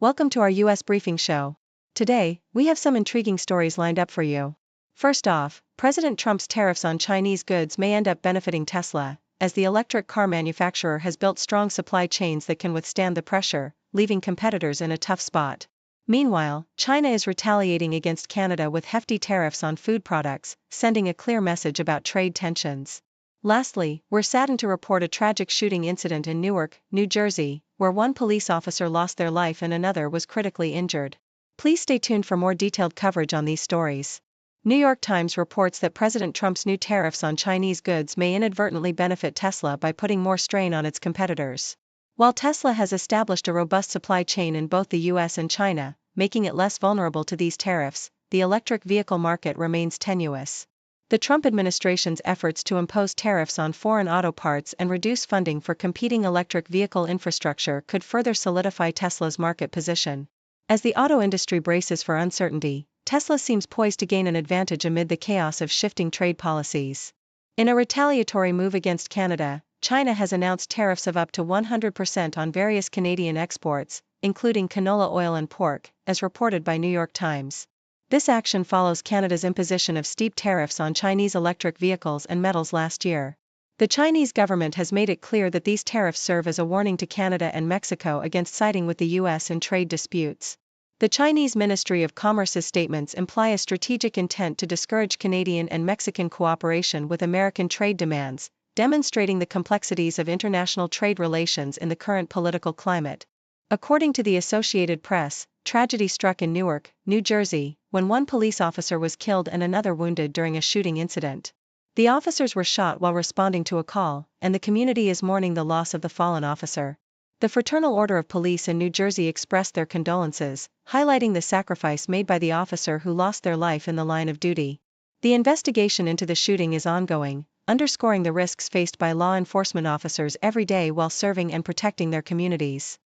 Welcome to our U.S. briefing show. Today, we have some intriguing stories lined up for you. First off, President Trump's tariffs on Chinese goods may end up benefiting Tesla, as the electric car manufacturer has built strong supply chains that can withstand the pressure, leaving competitors in a tough spot. Meanwhile, China is retaliating against Canada with hefty tariffs on food products, sending a clear message about trade tensions. Lastly, we're saddened to report a tragic shooting incident in Newark, New Jersey, where one police officer lost their life and another was critically injured. Please stay tuned for more detailed coverage on these stories. New York Times reports that President Trump's new tariffs on Chinese goods may inadvertently benefit Tesla by putting more strain on its competitors. While Tesla has established a robust supply chain in both the US and China, making it less vulnerable to these tariffs, the electric vehicle market remains tenuous. The Trump administration's efforts to impose tariffs on foreign auto parts and reduce funding for competing electric vehicle infrastructure could further solidify Tesla's market position. As the auto industry braces for uncertainty, Tesla seems poised to gain an advantage amid the chaos of shifting trade policies. In a retaliatory move against Canada, China has announced tariffs of up to 100% on various Canadian exports, including canola oil and pork, as reported by New York Times. This action follows Canada's imposition of steep tariffs on Chinese electric vehicles and metals last year. The Chinese government has made it clear that these tariffs serve as a warning to Canada and Mexico against siding with the U.S. in trade disputes. The Chinese Ministry of Commerce's statements imply a strategic intent to discourage Canadian and Mexican cooperation with American trade demands, demonstrating the complexities of international trade relations in the current political climate. According to the Associated Press, tragedy struck in Newark, New Jersey, when one police officer was killed and another wounded during a shooting incident. The officers were shot while responding to a call, and the community is mourning the loss of the fallen officer. The Fraternal Order of Police in New Jersey expressed their condolences, highlighting the sacrifice made by the officer who lost their life in the line of duty. The investigation into the shooting is ongoing, underscoring the risks faced by law enforcement officers every day while serving and protecting their communities.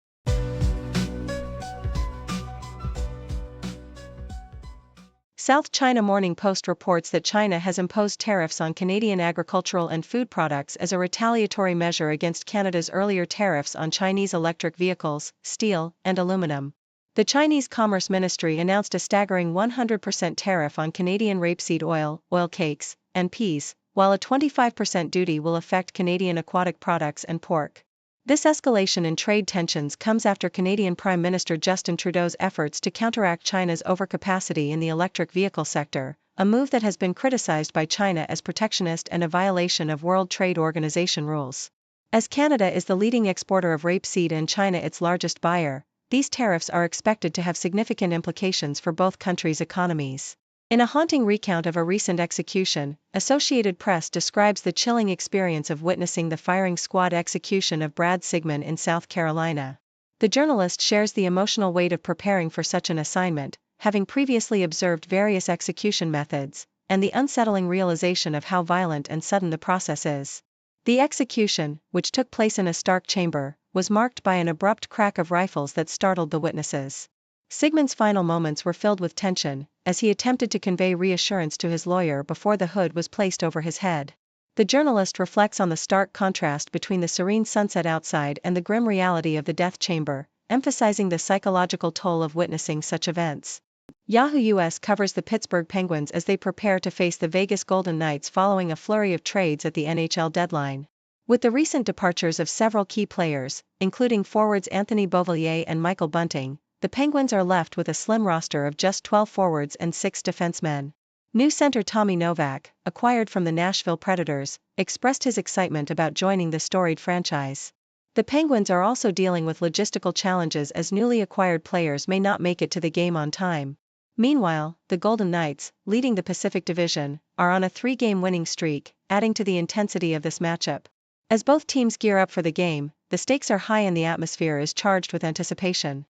South China Morning Post reports that China has imposed tariffs on Canadian agricultural and food products as a retaliatory measure against Canada's earlier tariffs on Chinese electric vehicles, steel, and aluminum. The Chinese Commerce Ministry announced a staggering 100% tariff on Canadian rapeseed oil, oil cakes, and peas, while a 25% duty will affect Canadian aquatic products and pork. This escalation in trade tensions comes after Canadian Prime Minister Justin Trudeau's efforts to counteract China's overcapacity in the electric vehicle sector, a move that has been criticized by China as protectionist and a violation of World Trade Organization rules. As Canada is the leading exporter of rapeseed and China its largest buyer, these tariffs are expected to have significant implications for both countries' economies. In a haunting recount of a recent execution, Associated Press describes the chilling experience of witnessing the firing squad execution of Brad Sigmund in South Carolina. The journalist shares the emotional weight of preparing for such an assignment, having previously observed various execution methods, and the unsettling realization of how violent and sudden the process is. The execution, which took place in a Stark chamber, was marked by an abrupt crack of rifles that startled the witnesses. Sigmund's final moments were filled with tension, as he attempted to convey reassurance to his lawyer before the hood was placed over his head. The journalist reflects on the stark contrast between the serene sunset outside and the grim reality of the death chamber, emphasizing the psychological toll of witnessing such events. Yahoo US covers the Pittsburgh Penguins as they prepare to face the Vegas Golden Knights following a flurry of trades at the NHL deadline. With the recent departures of several key players, including forwards Anthony Beauvillier and Michael Bunting, the Penguins are left with a slim roster of just 12 forwards and 6 defensemen. New center Tommy Novak, acquired from the Nashville Predators, expressed his excitement about joining the storied franchise. The Penguins are also dealing with logistical challenges as newly acquired players may not make it to the game on time. Meanwhile, the Golden Knights, leading the Pacific Division, are on a 3-game winning streak, adding to the intensity of this matchup. As both teams gear up for the game, the stakes are high and the atmosphere is charged with anticipation.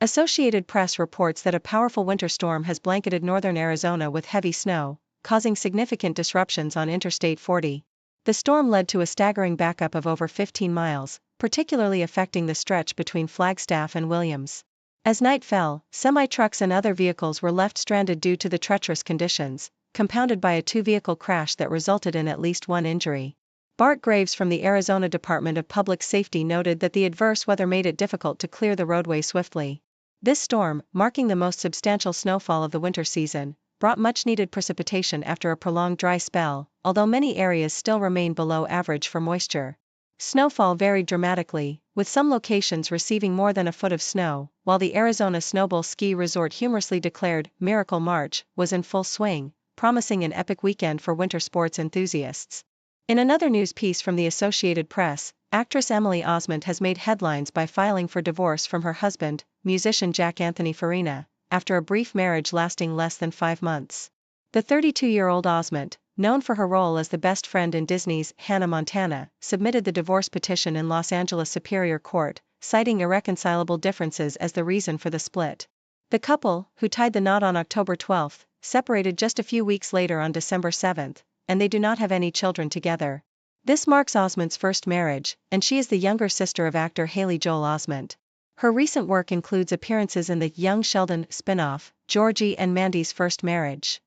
Associated Press reports that a powerful winter storm has blanketed northern Arizona with heavy snow, causing significant disruptions on Interstate 40. The storm led to a staggering backup of over 15 miles, particularly affecting the stretch between Flagstaff and Williams. As night fell, semi-trucks and other vehicles were left stranded due to the treacherous conditions, compounded by a 2-vehicle crash that resulted in at least one injury. Bart Graves from the Arizona Department of Public Safety noted that the adverse weather made it difficult to clear the roadway swiftly. This storm, marking the most substantial snowfall of the winter season, brought much-needed precipitation after a prolonged dry spell, although many areas still remain below average for moisture. Snowfall varied dramatically, with some locations receiving more than a foot of snow, while the Arizona Snowball Ski Resort humorously declared Miracle March was in full swing, promising an epic weekend for winter sports enthusiasts. In another news piece from the Associated Press, actress Emily Osment has made headlines by filing for divorce from her husband, musician Jack Anthony Farina, after a brief marriage lasting less than 5 months. The 32-year-old Osment, known for her role as the best friend in Disney's Hannah Montana, submitted the divorce petition in Los Angeles Superior Court, citing irreconcilable differences as the reason for the split. The couple, who tied the knot on October 12, separated just a few weeks later on December 7, and they do not have any children together. This marks Osment's first marriage, and she is the younger sister of actor Haley Joel Osment. Her recent work includes appearances in the Young Sheldon spin-off, Georgie and Mandy's First Marriage.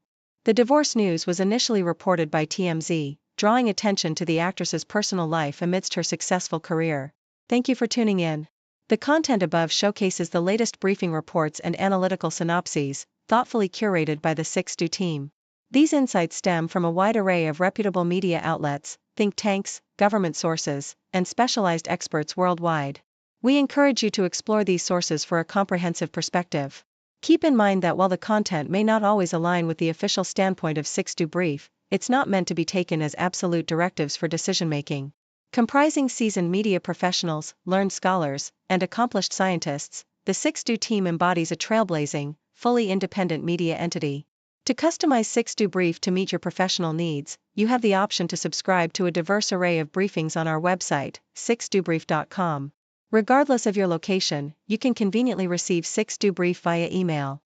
The divorce news was initially reported by TMZ, drawing attention to the actress's personal life amidst her successful career. Thank you for tuning in. The content above showcases the latest briefing reports and analytical synopses, thoughtfully curated by the 6Do team. These insights stem from a wide array of reputable media outlets, think tanks, government sources, and specialized experts worldwide. We encourage you to explore these sources for a comprehensive perspective. Keep in mind that while the content may not always align with the official standpoint of 6Do Brief, it's not meant to be taken as absolute directives for decision-making. Comprising seasoned media professionals, learned scholars, and accomplished scientists, the 6Do team embodies a trailblazing, fully independent media entity. To customize 6Do Brief to meet your professional needs, you have the option to subscribe to a diverse array of briefings on our website, 6dobrief.com. Regardless of your location, you can conveniently receive 6Do Brief via email.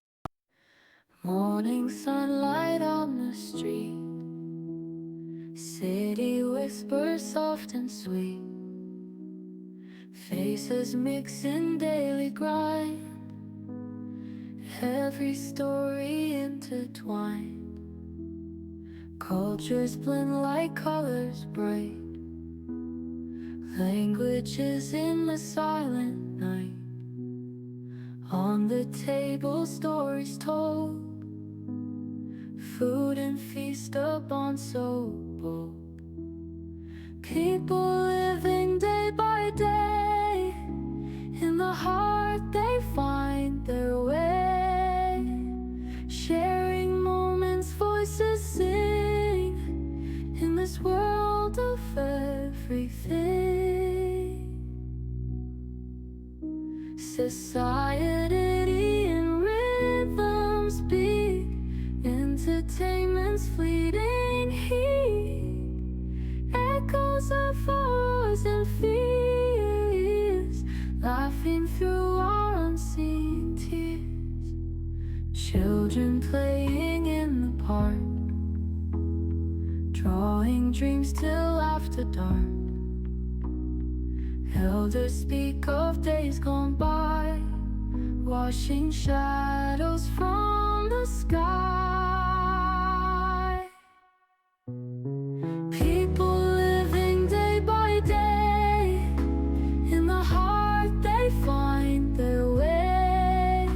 Morning sunlight on the street, city whispers soft and sweet, faces mix in daily grind, every story intertwined, cultures blend like colors bright, languages in the silent night, on the table stories told, food and feast upon so bold, people living day by day, in the heart they find their way, sharing moments, voices sing, in this world of everything. Society in rhythms beat, entertainment's fleeting heat, echoes of ours and fears, laughing through our unseen tears, children playing in the park, drawing dreams till after dark, elders speak of days gone by, washing shadows from the sky. People living day by day, in the heart they find their way,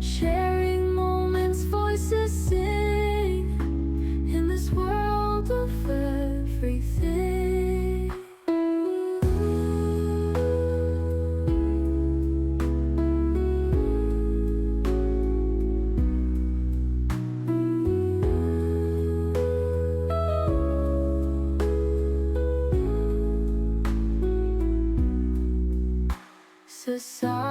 sharing moments, voices sing, in this world of everything. Society